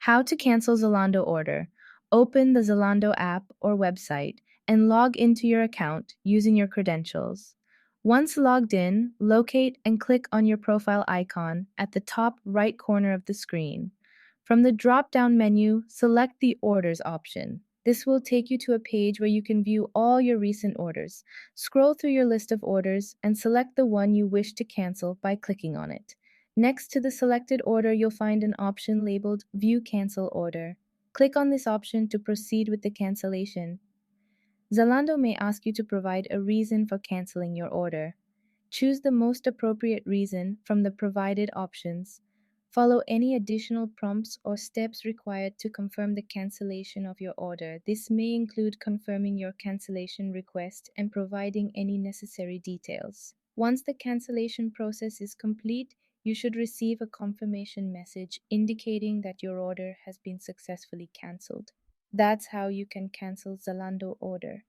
How to cancel Zalando order. Open the Zalando app or website and log into your account using your credentials. Once logged in, locate and click on your profile icon at the top right corner of the screen. From the drop-down menu, select the Orders option. This will take you to a page where you can view all your recent orders. Scroll through your list of orders and select the one you wish to cancel by clicking on it. Next to the selected order, you'll find an option labeled View Cancel Order. Click on this option to proceed with the cancellation. Zalando may ask you to provide a reason for canceling your order. Choose the most appropriate reason from the provided options. Follow any additional prompts or steps required to confirm the cancellation of your order. This may include confirming your cancellation request and providing any necessary details. Once the cancellation process is complete, you should receive a confirmation message indicating that your order has been successfully cancelled. That's how you can cancel Zalando order.